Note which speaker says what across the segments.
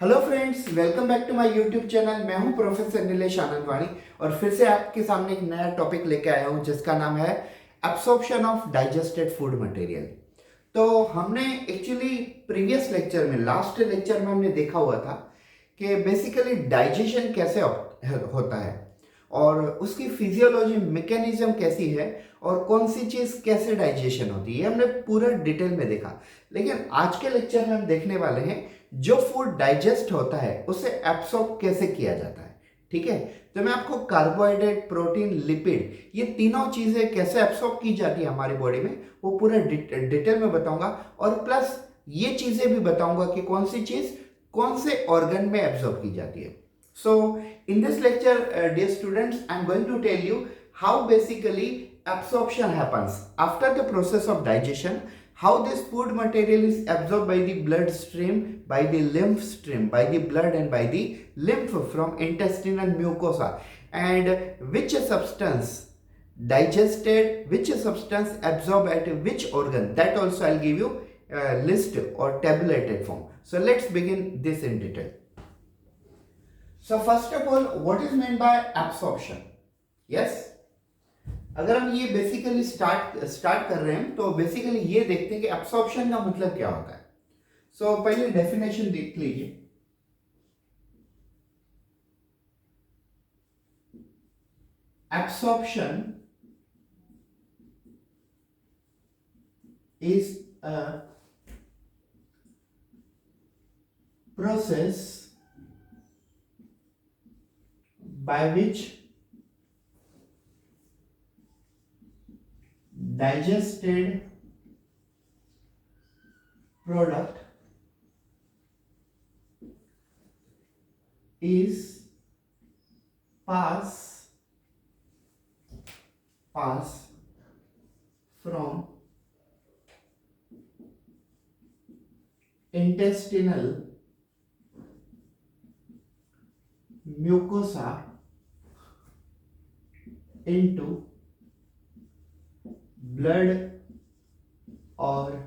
Speaker 1: Hello friends, welcome back to my YouTube channel. मैं हूं professor Nilesh Anandwani और फिर से आपके सामने एक नया टॉपिक लेके आया हूं जिसका नाम है absorption of digested food material. तो हमने एक्चुअली प्रीवियस लेक्चर में, लास्ट लेक्चर में हमने देखा हुआ था कि बेसिकली डाइजेशन कैसे होता है और उसकी फिजियोलॉजी मैकेनिज्म कैसी है और कौन सी चीज़ कैसे डाइजेशन होती है, हमने पूरा डिटेल में देखा। लेकिन आज के लेक्चर में हम देखने वाले हैं जो फूड डाइजेस्ट होता है उसे एब्सॉर्ब कैसे किया जाता है। ठीक है, तो मैं आपको कार्बोहाइड्रेट, प्रोटीन, लिपिड, ये तीनों चीजें कैसे एब्सॉर्ब की जाती है हमारी बॉडी में वो पूरा डिटेल में बताऊंगा और प्लस ये चीजें भी बताऊंगा कि कौन सी चीज कौन से ऑर्गन में एब्सॉर्ब की जाती है। So, in this lecture, dear students, I am going to tell you how basically absorption happens after the process of digestion, how this food material is absorbed by the blood stream, by the lymph stream, by the blood and by the lymph from intestinal mucosa, and which substance digested, which substance absorbed at which organ, that also I'll give you a list or tabulated form. So let's begin this in detail. So first of all, what is meant by absorption? Yes, अगर हम ये basically start कर रहे हैं तो basically ये देखते हैं कि एब्सॉर्प्शन का मतलब क्या होता है। सो पहले डेफिनेशन देख लीजिए। Absorption is a process by which digested product is pass from intestinal mucosa into blood or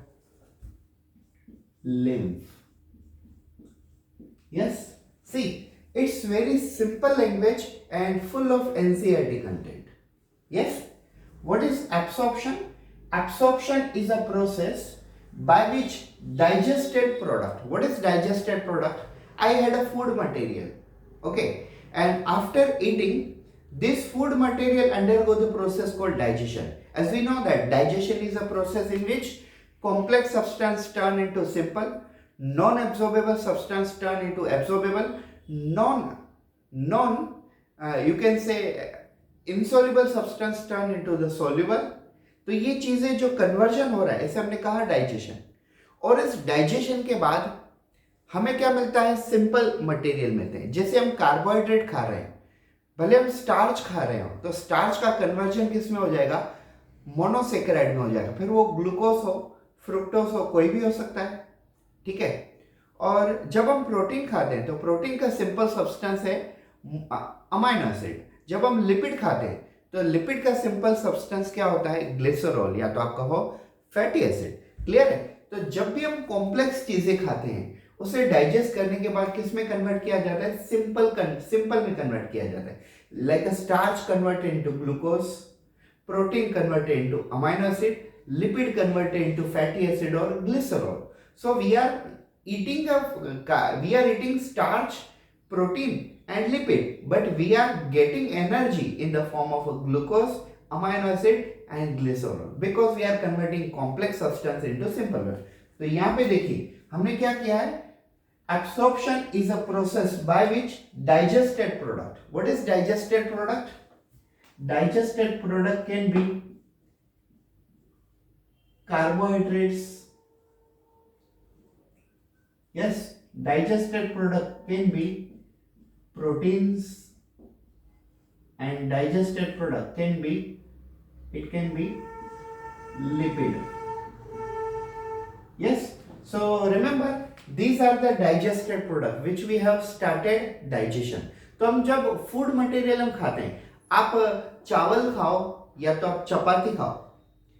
Speaker 1: lymph. Yes, see, it's very simple language and full of NCERT content. Yes, what is absorption? Absorption is a process by which digested product, what is digested product? I had a food material, okay, and after eating this food material undergo the process called digestion. As we know that digestion is a process in which complex substance turn into simple, non-absorbable substance turn into absorbable, you can say insoluble substance turn into the soluble. तो ये चीजें जो conversion हो रहा है ऐसे हमने कहा डाइजेशन। और इस डाइजेशन के बाद हमें क्या मिलता है? सिंपल मटेरियल मिलते हैं। जैसे हम कार्बोहाइड्रेट खा रहे हैं, भले हम स्टार्च खा रहे हो तो स्टार्च का कन्वर्जन किस में हो जाएगा? मोनोसेकेराइड में हो जाएगा। फिर वो ग्लूकोज हो, फ्रुक्टोज हो, कोई भी हो सकता है। ठीक है, और जब हम प्रोटीन खाते हैं तो प्रोटीन का सिंपल सब्सटेंस है अमाइनो एसिड। जब हम लिपिड खाते हैं तो लिपिड का सिंपल सब्सटेंस क्या होता है? ग्लिसरॉल, या तो आप कहो फैटी एसिड। क्लियर है? तो जब भी हम कॉम्प्लेक्स चीजें खाते हैं उसे डाइजेस्ट करने के बाद किस में कन्वर्ट किया जाता है? सिंपल में कन्वर्ट किया जाता है। लाइक अ starch converted into glucose, protein converted into amino acid, lipid converted into fatty acid और glycerol. So we are eating starch, protein and lipid, but we are getting energy in the form of glucose, amino acid and glycerol because we are converting complex substance into simple one. तो यहाँ पे देखिए हमने क्या किया है? Absorption is a process by which digested product. What is digested product? Digested product can be carbohydrates. Yes, digested product can be proteins and digested product can be lipid. Yes, so remember these are the digested product which we have started digestion. तो हम जब food material हम खाते हैं, आप चावल खाओ या तो आप चपाती खाओ,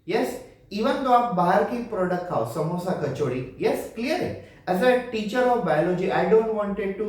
Speaker 1: यस, इवन तो आप बाहर की प्रोडक्ट खाओ, समोसा, कचौड़ी, यस, क्लियर है, As a teacher of biology, I don't wanted to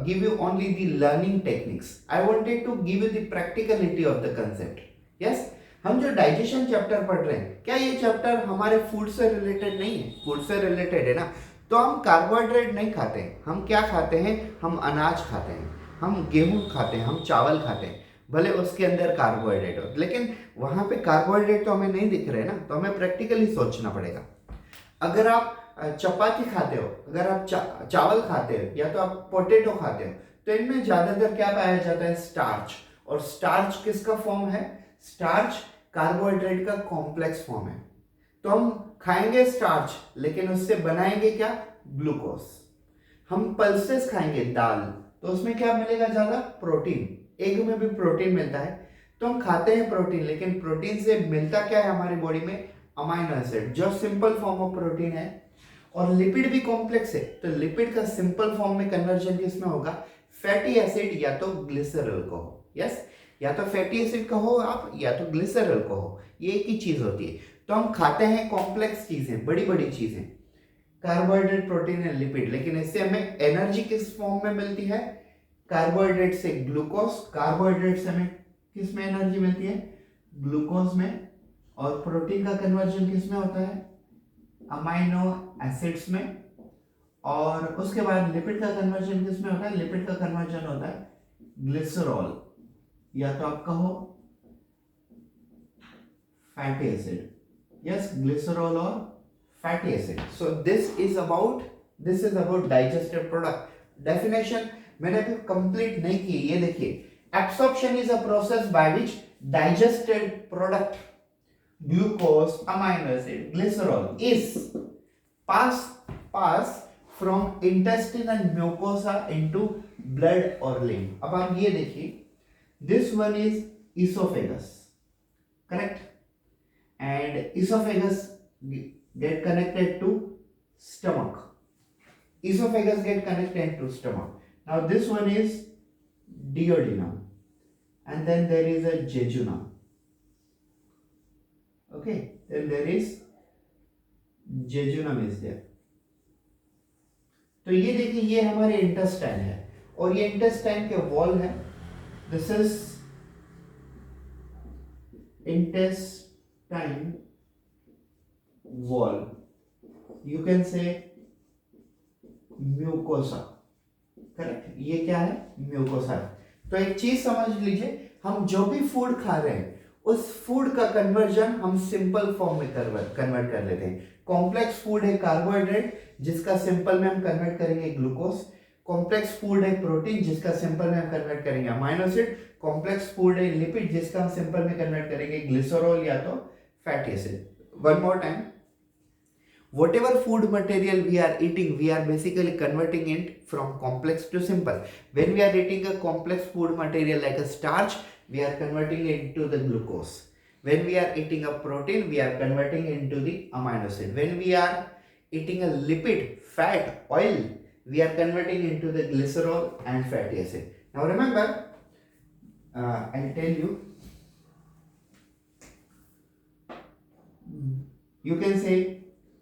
Speaker 1: give you only the learning techniques. I wanted to give you the practicality of the concept. Yes, हम जो digestion chapter पढ़ रहे हैं, क्या ये chapter हमारे food से रिलेटेड नहीं है? फूड से रिलेटेड है ना। तो हम कार्बोहाइड्रेट नहीं खाते हैं, हम क्या खाते हैं? हम अनाज खाते हैं, हम गेहूं खाते हैं, हम चावल खाते हैं, भले उसके अंदर कार्बोहाइड्रेट हो, लेकिन वहां पे कार्बोहाइड्रेट तो हमें नहीं दिख रहे ना, तो हमें प्रैक्टिकली सोचना पड़ेगा। अगर आप चपाती खाते हो, अगर आप चावल खाते हो, या तो आप पोटैटो खाते हो, तो इनमें ज्यादातर क्या पाया जाता है? स्टार्च। और स्टार्च किसका फॉर्म है? स्टार्च कार्बोहाइड्रेट का कॉम्प्लेक्स फॉर्म है। तो हम खाएंगे स्टार्च, लेकिन उससे बनाएंगे क्या? ग्लूकोज। हम पल्सेस खाएंगे, दाल, तो उसमें क्या मिलेगा? ज्यादा प्रोटीन। एग में भी प्रोटीन मिलता है। तो हम खाते हैं प्रोटीन, लेकिन प्रोटीन से मिलता क्या है हमारी बॉडी में? अमाइनो एसिड, जो सिंपल फॉर्म ऑफ प्रोटीन है। और लिपिड भी कॉम्प्लेक्स है, तो लिपिड का सिंपल फॉर्म में कन्वर्जन किसमें होगा? फैटी एसिड या तो ग्लिसरॉल को हो। यस, या तो फैटी एसिड कहो आप, या तो ग्लिसरॉल कहो, ये एक ही चीज होती है। तो हम खाते हैं कॉम्प्लेक्स चीजें, बड़ी बड़ी चीजें, कार्बोहाइड्रेट, प्रोटीन एंड लिपिड, लेकिन इससे हमें एनर्जी किस फॉर्म में मिलती है? कार्बोहाइड्रेट से ग्लूकोज। कार्बोहाइड्रेट से हमें किस में एनर्जी मिलती है? ग्लूकोज में। और प्रोटीन का कन्वर्जन किस में होता है? अमाइनो एसिड्स में। और उसके बाद लिपिड का कन्वर्जन किस में होता है? लिपिड का कन्वर्जन होता है ग्लिसरॉल, या तो आप कहो फैटी एसिड। यस, ग्लिसरॉल और fatty acid. So this is about digested product. Definition मैंने अभी कंप्लीट नहीं की, ये देखिए, absorption is a process by which digested product glucose, amino acid, glycerol is pass from intestine and mucosa into blood or lymph. अब आप ये देखिए, this one is esophagus, correct? And esophagus get connected to stomach. Esophagus get connected to stomach. Now this one is duodenum, and then there is a jejunum. Okay, then there is jejunum is there. तो ये देखिए, ये हमारे intestine है, और ये intestine के wall है। This is intestine wall, you can say mucosa, correct? ये क्या है? म्यूकोसा। तो एक चीज समझ लीजिए, हम जो भी फूड खा रहे हैं, उस फूड का कन्वर्जन हम सिंपल फॉर्म में कन्वर्ट कर लेते हैं। कॉम्प्लेक्स फूड है कार्बोहाइड्रेट, जिसका सिंपल में हम कन्वर्ट करेंगे ग्लूकोज। कॉम्प्लेक्स फूड है प्रोटीन, जिसका सिंपल में हम कन्वर्ट करेंगे अमाइनो एसिड। कॉम्प्लेक्स फूड है लिपिड, जिसका हम सिंपल में कन्वर्ट करेंगे ग्लिसरॉल या तो fatty acid. One more time, whatever food material we are eating, we are basically converting it from complex to simple. When we are eating a complex food material like a starch, we are converting it into the glucose. When we are eating a protein, we are converting it into the amino acid. When we are eating a lipid, fat, oil, we are converting into the glycerol and fatty acid. Now remember, I'll tell you, you can say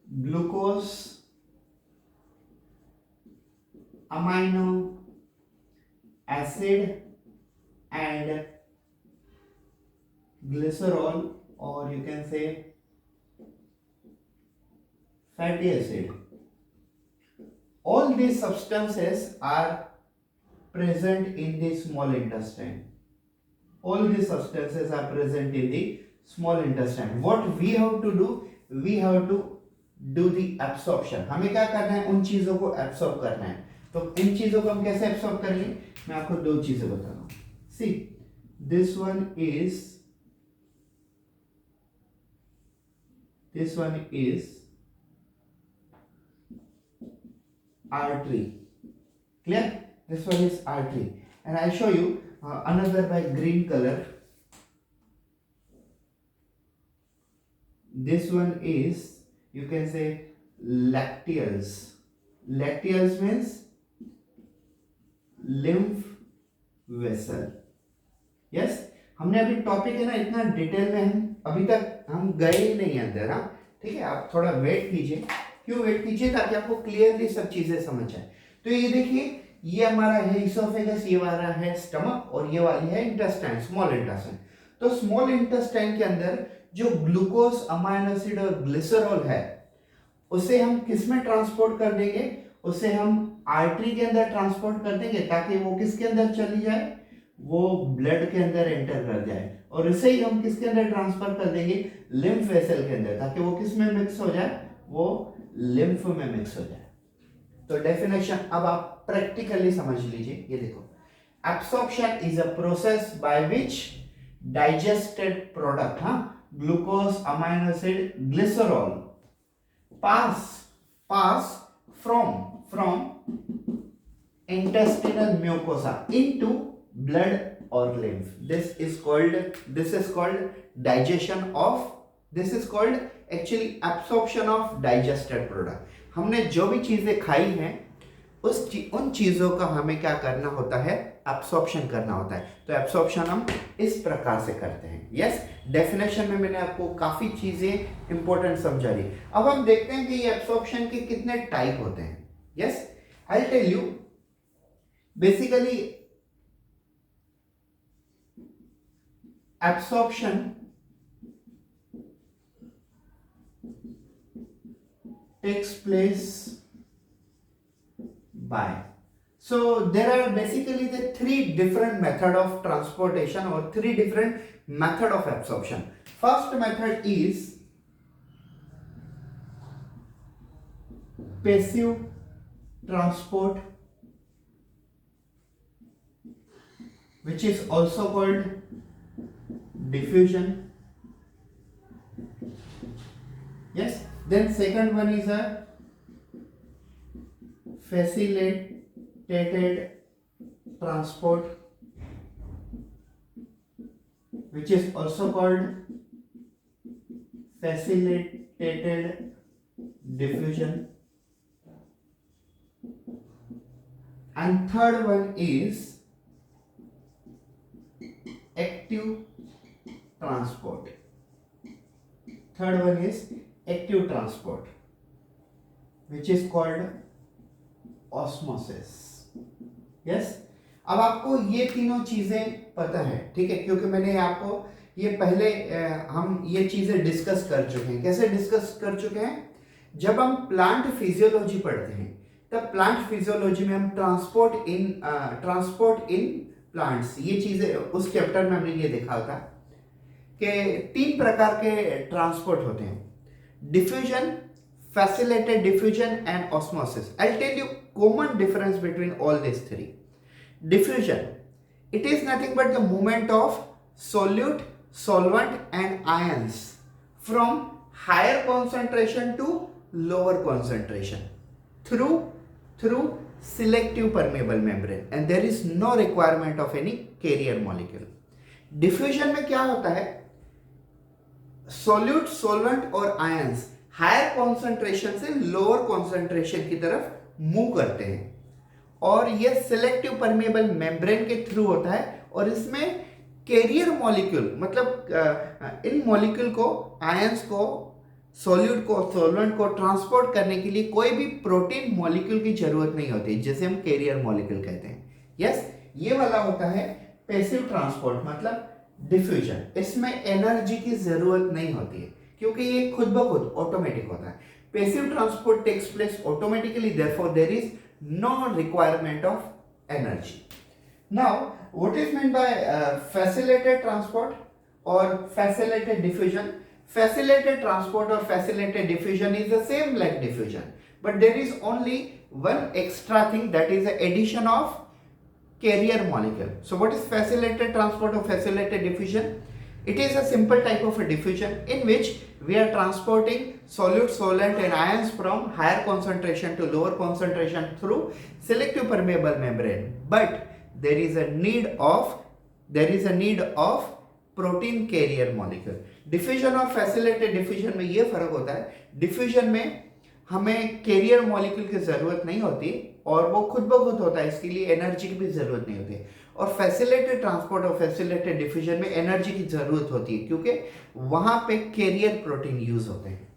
Speaker 1: glucose, amino acid and glycerol, or you can say fatty acid. All these substances are present in the small intestine. All these substances are present in the small intestine. What we have to do? We have to do the absorption. हमें क्या करना है? उन चीजों को absorb करना है। तो इन चीजों को हम कैसे एब्सॉर्ब करेंगे? मैं आपको दो चीजें बता रहा हूं। See, this one is artery. Clear? This one is artery, and I'll show you another by green color. This one is, you can say, lacteals. Lacteals means lymph vessel. Yes, हमने अभी टॉपिक है ना, इतना detail में हम अभी तक हम गए ही नहीं अंदर। हाँ, ठीक है, आप थोड़ा वेट कीजिए, क्यों वेट कीजिए, ताकि आपको क्लियरली सब चीजें समझ आए। तो ये देखिए, ये हमारा है इसोफेगस, ये हमारा है स्टमक, और ये वाली है इंटेस्टाइन, स्मॉल इंटेस्टाइन। तो स्मॉल इंटेस्टाइन के अंदर जो ग्लूकोज, अमाइनो एसिड और ग्लिसरॉल है, उसे हम किस में ट्रांसपोर्ट कर देंगे, उसे हम आर्टरी के अंदर ट्रांसपोर्ट कर देंगे, ताकि वो किसके अंदर चली जाए, वो ब्लड के अंदर एंटर कर जाए। और इसे ही हम किसके अंदर ट्रांसफर कर देंगे, लिम्फ वेसल के अंदर, ताकि वो किस में मिक्स हो जाए, वो लिम्फ में मिक्स हो जाए। तो डेफिनेशन अब आप प्रैक्टिकली समझ लीजिए, ये देखो, absorption is a process by which digested product, glucose, amino acid, glycerol pass from intestinal mucosa into blood or lymph. This is called digestion of, this is called actually absorption of digested product. हमने जो भी चीजें खाई हैं उन चीजों का हमें क्या करना होता है, एब्सॉर्प्शन करना होता है। तो एब्सॉर्प्शन हम इस प्रकार से करते हैं। यस, डेफिनेशन में मैंने आपको काफी चीजें इंपॉर्टेंट समझा दी। अब हम देखते हैं कि ये एब्सॉर्प्शन के कितने टाइप होते हैं। Yes, I will tell you. Basically absorption takes place by, so there are basically the three different method of transportation or three different method of absorption. First method is passive transport, which is also called diffusion. Yes, then second one is a facilitated transport, which is also called facilitated diffusion, and third one is active transport. Third one is active transport, which is called osmosis. Yes, अब आपको ये तीनों चीजें पता है, ठीक है, क्योंकि मैंने आपको ये पहले हम ये चीजें डिस्कस कर चुके हैं। कैसे डिस्कस कर चुके हैं, जब हम प्लांट फिजियोलॉजी पढ़ते हैं तब प्लांट फिजियोलॉजी में हम ट्रांसपोर्ट इन प्लांट्स, ये चीजें उस चैप्टर में हमने ये देखा था कि तीन प्रकार के ट्रांसपोर्ट होते हैं, diffusion, facilitated diffusion and osmosis. I'll tell you common difference between all these three. Diffusion, it is nothing but the movement of solute, solvent and ions from higher concentration to lower concentration through selective permeable membrane, and there is no requirement of any carrier molecule. Diffusion में क्या होता है, solute, solvent और ions higher concentration से lower concentration की तरफ move करते हैं, और यह सिलेक्टिव परमेबल मेम्ब्रेन के थ्रू होता है, और इसमें कैरियर मॉलिक्यूल, मतलब इन मॉलिक्यूल को, आयंस को, सोल्यूट को, सोलवेंट को ट्रांसपोर्ट करने के लिए कोई भी प्रोटीन मॉलिक्यूल की जरूरत नहीं होती, जिसे हम कैरियर मॉलिक्यूल कहते हैं। यस, ये वाला होता है पैसिव ट्रांसपोर्ट, मतलब डिफ्यूजन। इसमें एनर्जी की जरूरत नहीं होती है, क्योंकि ये खुद ब खुद ऑटोमेटिक होता है। Passive transport takes place automatically, therefore there is no requirement of energy. Now what is mean by facilitated transport और फैसिलिटेटेड डिफ्यूजन? फैसिलिटेटेड ट्रांसपोर्ट और facilitated diffusion is the same like diffusion, but there is only one extra thing, that is the addition of carrier molecule. So what is facilitated transport or facilitated diffusion? It is a simple type of a diffusion in which we are transporting solute, solvent and ions from higher concentration to lower concentration through selective permeable membrane, but there is a need of protein carrier molecule. Diffusion और facilitated diffusion में ये फर्क होता है, diffusion में हमें carrier molecule की जरूरत नहीं होती और वो खुद ब खुद होता है, इसके लिए एनर्जी की भी जरूरत नहीं होती। और फैसिलिटेटेड ट्रांसपोर्ट और फैसिलिटेटेड डिफ्यूजन में एनर्जी की जरूरत होती है, क्योंकि वहां पे कैरियर प्रोटीन यूज होते हैं।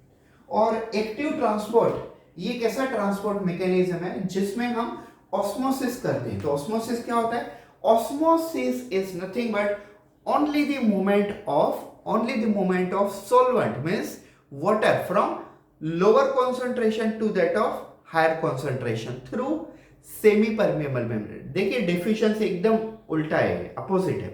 Speaker 1: और एक्टिव ट्रांसपोर्ट ये एक ऐसा ट्रांसपोर्ट मैकेनिज्म है जिसमें हम ऑस्मोसिस करते हैं। तो ऑस्मोसिस क्या होता है? Osmosis is nothing but only the movement of solvent, means water, from lower concentration to that of higher concentration through semi permeable membrane. देखिए डिफ्यूजन से एकदम उल्टा है, अपोजिट है।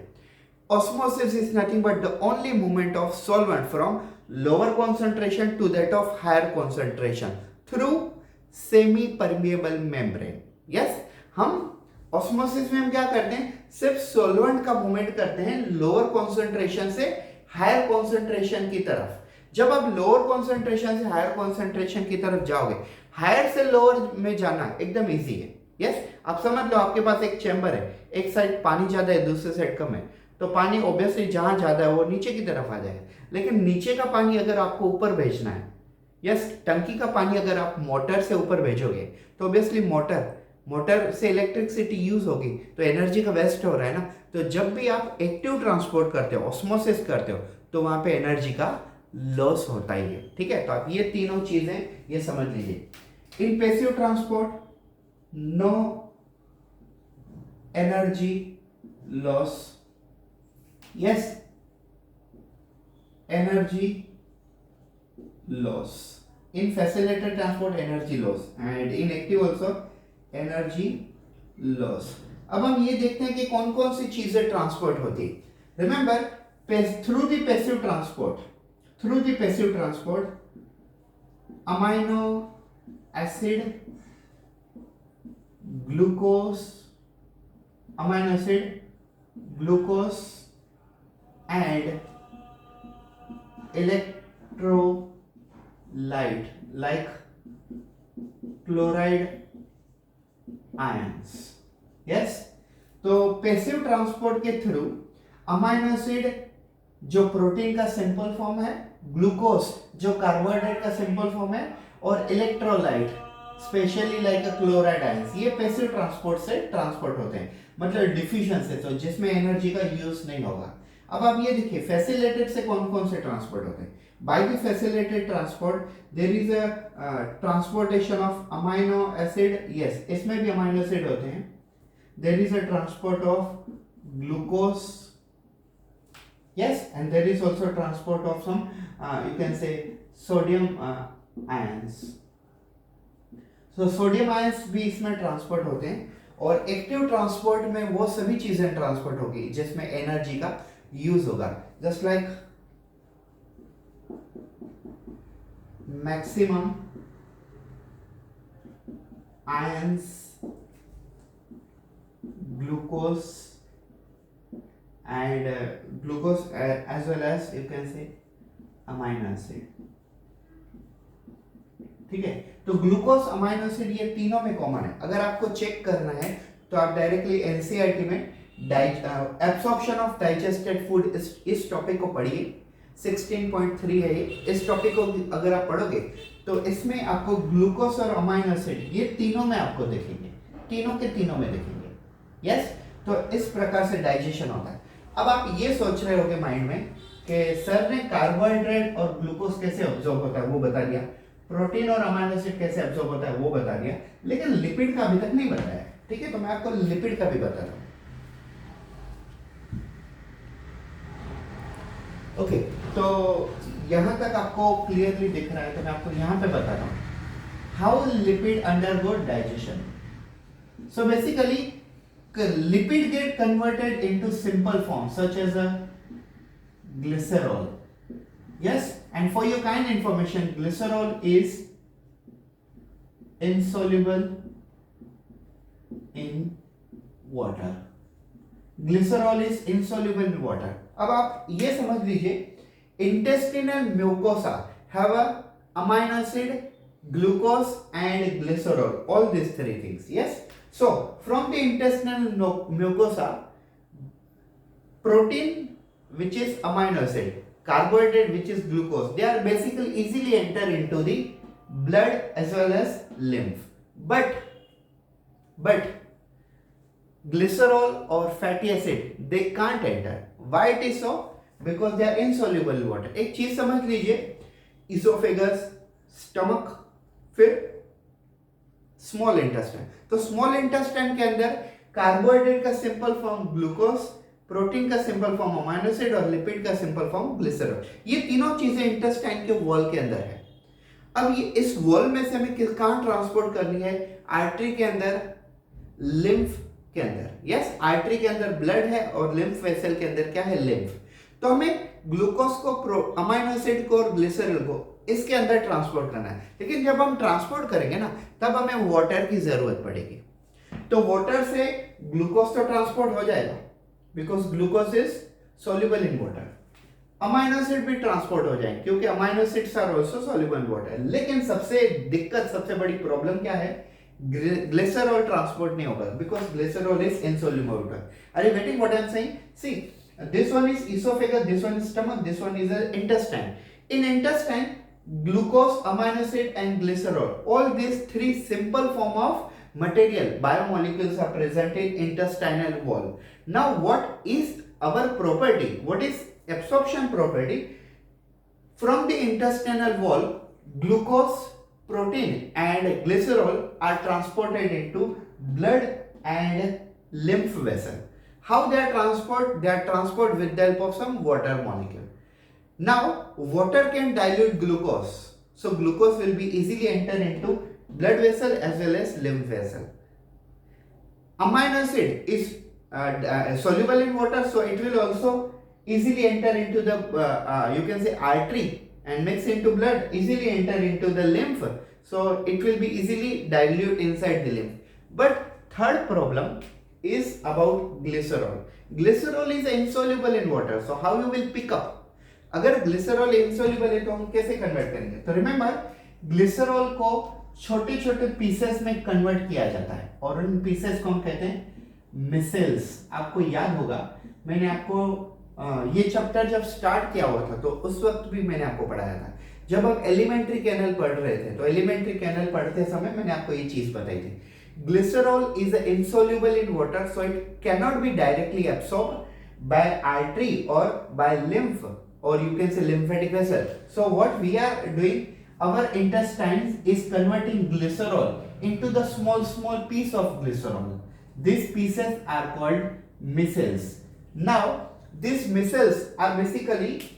Speaker 1: osmosis is nothing but the only movement of solvent from lower concentration to that of higher concentration through semi permeable membrane. yes, हम osmosis में हम क्या करते हैं? सिर्फ सॉल्वेंट का मूवमेंट करते हैं लोअर कॉन्सेंट्रेशन से हायर कॉन्सेंट्रेशन की तरफ। जब आप लोअर कॉन्सेंट्रेशन से हायर कॉन्सेंट्रेशन की तरफ जाओगे, हायर से लोअर में जाना एकदम इजी है। यस, आप समझ लो आपके पास एक चैम्बर है, एक साइड पानी ज्यादा है, दूसरी साइड कम है, तो पानी ऑब्वियसली जहां ज्यादा है वो नीचे की तरफ आ जाएगा। लेकिन नीचे का पानी अगर आपको ऊपर भेजना है, यस, टंकी का पानी अगर आप मोटर से ऊपर भेजोगे तो ऑब्वियसली मोटर से इलेक्ट्रिसिटी यूज होगी, तो एनर्जी का वेस्ट हो रहा है ना। तो जब भी आप एक्टिव ट्रांसपोर्ट करते हो, ऑस्मोसिस करते हो, तो वहां पे एनर्जी का लॉस होता ही है। ठीक है, तो आप ये तीनों चीजें ये समझ लीजिए। In passive transport no energy loss, yes, energy loss. In facilitated transport energy loss, and in active also energy loss. अब हम ये देखते हैं कि कौन कौन सी चीजें ट्रांसपोर्ट होती है। Remember, through the passive transport amino acid, glucose and electrolyte like chloride ions. Yes, तो पैसिव ट्रांसपोर्ट के थ्रू अमाइनो एसिड जो प्रोटीन का सिंपल फॉर्म है, ग्लूकोज जो कार्बोहाइड्रेट का सिंपल फॉर्म है, और electrolyte specially like chloride ions, ये पैसिव ट्रांसपोर्ट से ट्रांसपोर्ट होते हैं, मतलब डिफ्यूजन से, तो जिसमें एनर्जी का यूज नहीं होगा। अब आप ये देखिए फैसिलिटेटेड से कौन कौन से ट्रांसपोर्ट होते हैं। By the facilitated transport, there is a transportation of amino acid. Yes, इसमें भी amino acid होते हैं। There is a transport of glucose. Yes, and there is also transport of some, you can say, sodium ions. So sodium ions भी इसमें transport होते हैं, और active transport में वो सभी चीजें ट्रांसपोर्ट होगी जिसमें एनर्जी का यूज होगा, just like maximum ions, glucose and as well as you can say amino acid. ठीक है, तो ग्लूकोज, अमाइनो एसिड ये तीनों में कॉमन है। अगर आपको चेक करना है तो आप डायरेक्टली एनसीईआरटी में एब्सॉर्प्शन ऑफ डाइजेस्टेड फूड इस टॉपिक को पढ़िए, 16.3 है ये। इस टॉपिक को अगर आप पढ़ोगे तो इसमें आपको ग्लूकोज और अमाइनो एसिड ये तीनों में आपको देखेंगे, तीनों के तीनों में देखेंगे। यस, तो इस प्रकार से डाइजेशन होता है। अब आप ये सोच रहे होगे माइंड में कि सर ने कार्बोहाइड्रेट और ग्लूकोज कैसे ऑब्जॉर्ब होता है वो बता दिया, प्रोटीन और अमाइनो एसिड कैसे ऑब्जॉर्ब होता है वो बता दिया, लेकिन लिपिड का अभी तक नहीं बताया। ठीक है, तो मैं आपको लिपिड का भी बताता हूँ। ओके, तो यहां तक आपको क्लियरली दिख रहा है, तो मैं आपको यहां पे बताता हूं how lipid undergo digestion. So basically lipid get converted into simple form such as a glycerol. Yes, and for your kind information, glycerol is insoluble in water. Glycerol is insoluble in water. अब आप ये समझ लीजिए, intestinal mucosa have a amino acid, glucose and glycerol, all these three things. Yes, so from the intestinal mucosa, protein which is amino acid, carbohydrate which is glucose, they are basically easily enter into the blood as well as lymph, but glycerol or fatty acid they can't enter. Why it is so? Because they are insoluble in water. एक चीज समझ लीजिए, oesophagus, stomach, फिर small intestine. तो small intestine के अंदर carbohydrate का simple form glucose, protein का सिंपल फॉर्म अमीनो एसिड और लिपिड का सिंपल फॉर्म ग्लिसरॉल, ये तीनों चीजें इंटेस्टाइन के वॉल के अंदर है। अब ये इस वॉल में से हमें कहां ट्रांसपोर्ट करनी है? आर्टरी के अंदर, लिम्फ के अंदर। यस, आर्टरी के अंदर ब्लड है और लिम्फ वेसल के अंदर क्या है? लिम्फ। तो हमें ग्लूकोज को, अमीनो एसिड को और ग्लिसरॉल को इसके अंदर ट्रांसपोर्ट करना है। लेकिन जब हम ट्रांसपोर्ट करेंगे ना, तब हमें वाटर की जरूरत पड़ेगी। तो वाटर से ग्लूकोज तो ट्रांसपोर्ट हो जाएगा, because glucose is soluble in water. Amino acid भी ट्रांसपोर्ट हो जाएंगे क्योंकि amino acids are also soluble in water. लेकिन सबसे दिक्कत, सबसे बड़ी प्रॉब्लम क्या है? ग्लिसरॉल ट्रांसपोर्ट नहीं होगा, because glycerol is insoluble water. Are you getting what I am saying? See, this one is esophagus, this one is stomach, this one is intestine. In intestine, glucose, amino acid and glycerol, all these three simple form of material, biomolecules are present in intestinal wall. Now what is our property? What is absorption property? From the intestinal wall, glucose, protein and glycerol are transported into blood and lymph vessel. How they are transported? They are transported with the help of some water molecule. Now, water can dilute glucose. So, glucose will be easily enter into blood vessel as well as lymph vessel. Amino acid is soluble in water, so it will also easily enter into the, you can say, artery and mix into blood, easily enter into the lymph. So, it will be easily dilute inside the lymph. But third problem is about glycerol. Glycerol is insoluble in water, so how you will pick up? अगर glycerol insoluble है तो हम कैसे convert करेंगे? तो remember, glycerol को छोटे छोटे पीसेस में कन्वर्ट किया जाता है और उन पीसेस को हम कहते हैं मिसेल्स। आपको याद होगा, मैंने आपको ये चैप्टर जब स्टार्ट किया हुआ था तो उस वक्त भी मैंने आपको पढ़ाया था। जब हम एलिमेंट्री कैनल पढ़ रहे थे तो एलिमेंट्री कैनल पढ़ते समय मैंने आपको ये चीज बताई थी। Glycerol is insoluble in water, so it cannot be directly absorbed by artery or by lymph, or you can say lymphatic vessel. So what we are doing, our intestines is converting glycerol into the small piece of glycerol. These pieces are called micelles. Now these micelles are basically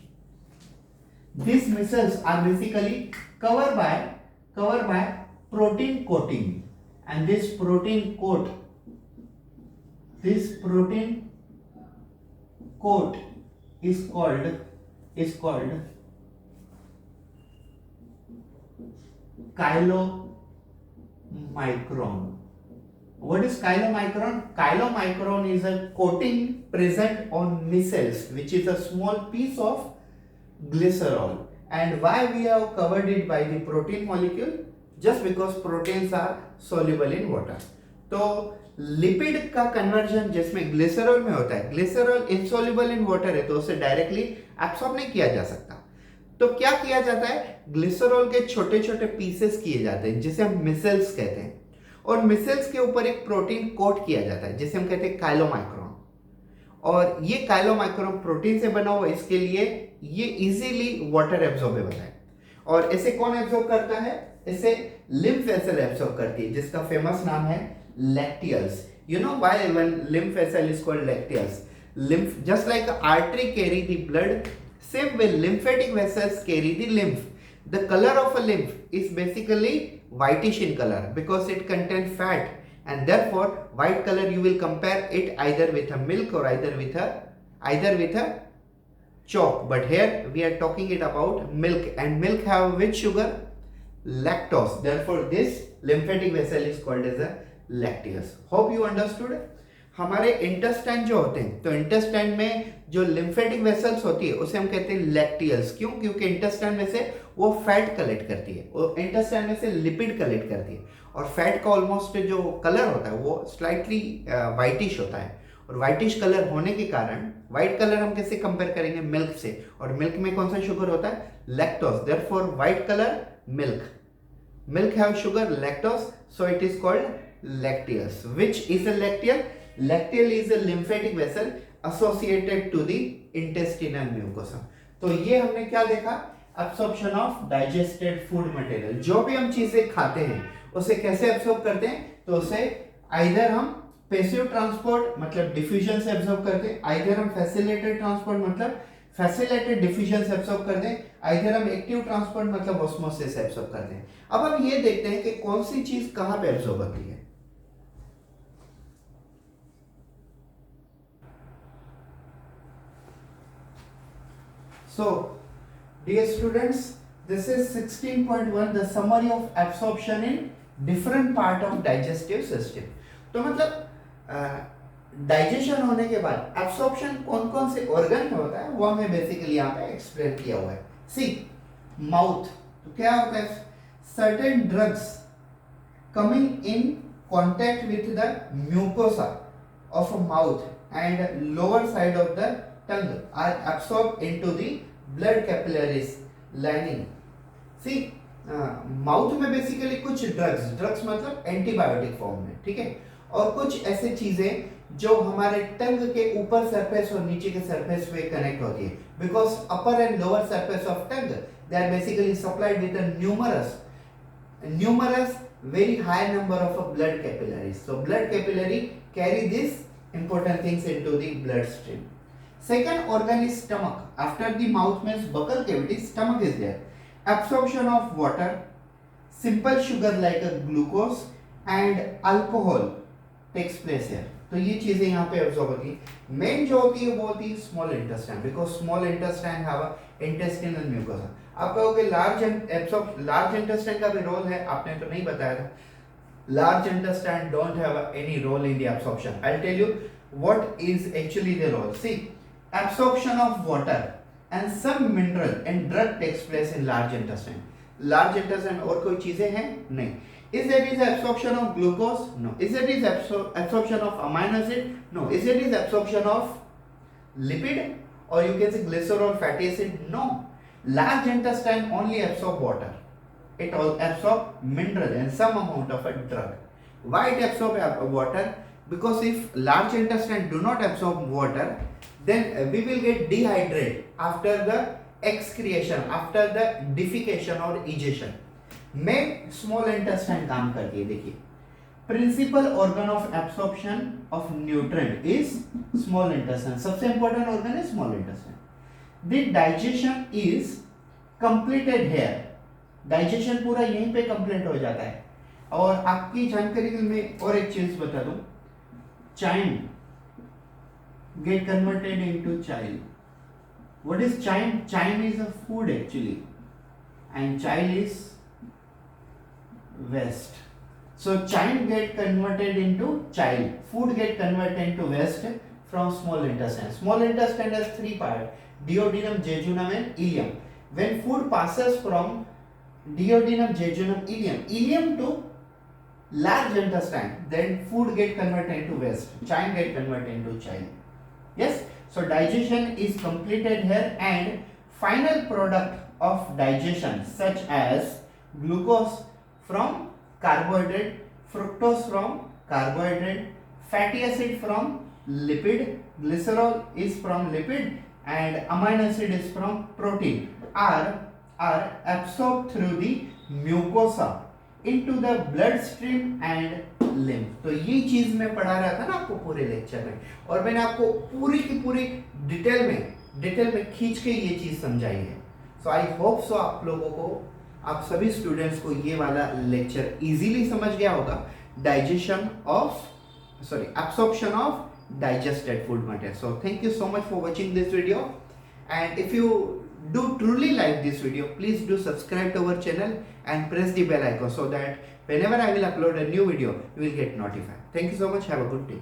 Speaker 1: covered by protein coating. And this protein coat is called chylomicron. What is chylomicron? Chylomicron is a coating present on micelles, which is a small piece of glycerol. And why we have covered it by the protein molecule? Just because proteins are soluble in water. तो lipid का conversion जिसमें glycerol में होता है, glycerol insoluble in water है तो उसे directly absorb नहीं किया जा सकता। तो क्या किया जाता है? ग्लिसरॉल के छोटे छोटे पीसेस किए जाते हैं जिसे हम मिसेल्स कहते हैं, और मिसेल्स के ऊपर एक प्रोटीन कोट किया जाता है जिसे हम कहते हैं काइलोमाइक्रोन। और ये काइलोमाइक्रोन प्रोटीन से बना हुआ, इसके लिए ये इजीली वाटर एब्सॉर्बेबल है। और इसे कौन एब्सॉर्ब करता है? इसे लिम्फ वेसल एब्सॉर्ब करती है, जिसका फेमस नाम है lacteals. You know why when lymph vessel is called lacteals? Lymph, just like artery carry the blood, same way lymphatic vessels carry the lymph. The color of a lymph is basically whitish in color because it contains fat, and therefore white color you will compare it either with a milk or either with a chalk. But here we are talking it about milk, and milk have which sugar? Lactose. Therefore this lymphatic vessel is called as a lacteus. Hope you understood. हमारे intestine जो होते हैं, तो intestine में जो lymphatic vessels होती है उसे हम कहते हैं लैक्टियल्स। क्यों? क्योंकि इंटेस्टाइन में से वो फैट कलेक्ट करती है, वो इंटेस्टाइन में से लिपिड कलेक्ट करती है, और फैट का ऑलमोस्ट जो कलर होता है वो स्लाइटली वाइटिश होता है। और वाइटिश कलर होने के कारण, वाइट कलर हम कैसे कंपेयर करेंगे? मिल्क से, और मिल्क में कौन सा शुगर होता है? Lactose. Therefore white colour milk have sugar lactose, so it is called lacteous. Which is a lacteal? Lacteal is a lymphatic vessel associated to the intestinal mucosa. तो ये हमने क्या देखा? Absorption of digested food material. जो भी हम चीजें खाते हैं उसे कैसे एब्सॉर्ब करते हैं? तो उसे आइदर हम पैसिव ट्रांसपोर्ट मतलब डिफ्यूजन से एब्सॉर्ब करते हैं, आइदर हम फैसिलिटेटेड ट्रांसपोर्ट मतलब फैसिलिटेटेड डिफ्यूजन से एब्सॉर्ब करते हैं, आइदर हम एक्टिव ट्रांसपोर्ट मतलब ऑस्मोसिस से एब्सॉर्ब करते हैं। अब हम ये देखते हैं कि कौन सी चीज कहां पे एब्सॉर्ब होती है। So, dear students, this is 16.1 the summary of absorption in different part of digestive system. तो मतलब डाइजेशन होने के बाद एब्सॉर्प्शन कौन कौन से ऑर्गन में होता है वो हमें बेसिकली यहाँ पे एक्सप्लेन किया हुआ है। सी माउथ, तो क्या होता है? Certain drugs coming in contact with the mucosa of a mouth and lower side of the tongue are absorbed into the blood capillaries lining. See, mouth में बेसिकली कुछ ड्रग्स मतलब एंटीबायोटिक फॉर्म में, ठीक है, और कुछ ऐसे चीजें जो हमारे टंग के ऊपर सरफेस और नीचे के सरफेस पे कनेक्ट होती है, because upper and lower surface of tongue they are basically supplied with a numerous very high number of blood capillaries. So blood capillary carry these important things into the bloodstream. Second organ is stomach. After the mouth means buccal cavity, stomach is there. Absorption of water, simple sugar like a glucose and alcohol takes place here. तो ये चीजें यहाँ पे absorb होती है। Main जो होती है वो होती है small intestine, because small intestine have a intestinal mucosa. आप कहोगे लार्ज इंटेस्टाइन का भी रोल है, आपने तो नहीं बताया था। Large intestine don't have any role in the absorption. I will tell you what is actually the role. See, absorption of water and some mineral and drug takes place in large intestine. Large intestine और कोई चीजें हैं? नहीं। Is there is absorption of glucose? No. Is there is absorption of amino acid? No. Is there is absorption of lipid or you can say glycerol, fatty acid? No. Large intestine only absorb water. It all absorb mineral and some amount of a drug. Why it absorb water? Because if large intestine do not absorb water, then we will get dehydrated after the excretion, after the defecation or egestion. में small intestine काम करती है। देखिए, principal organ of absorption of nutrient is small intestine. सबसे important organ है small intestine. The digestion is completed here. Digestion पूरा यहीं पे कंप्लीट हो जाता है। और आपकी जानकारी के लिए मैं और एक चीज बता दूं, चाइम गेट कन्वर्टेड इनटू चाइल। What is chyme? Chyme is a food actually and चाइल is waste. So chyme get converted into chyle. Food get converted into waste from small intestine. Small intestine has three parts: duodenum, jejunum, and ileum. When food passes from duodenum, jejunum, ileum to large intestine, then food get converted into waste. Chyme get converted into chyle. Yes. So digestion is completed here, and final product of digestion such as glucose from carbohydrate, fructose from carbohydrate, fatty acid from lipid, glycerol is from lipid, and amino acid is from protein are absorbed through the mucosa into the bloodstream and lymph. तो ये चीज मैं पढ़ा रहा था ना आपको पूरे लेक्चर में, और मैंने आपको पूरी की पूरी डिटेल में खींच के ये चीज समझाई है। सो आई होप सो आप लोगों को, आप सभी स्टूडेंट्स को ये वाला लेक्चर इजीली समझ गया होगा। Absorption of digested food material. So thank you so much for watching this video, and if you do truly like this video, please do subscribe to our channel and press the bell icon so that whenever I will upload a new video, you will get notified. Thank you so much. Have a good day.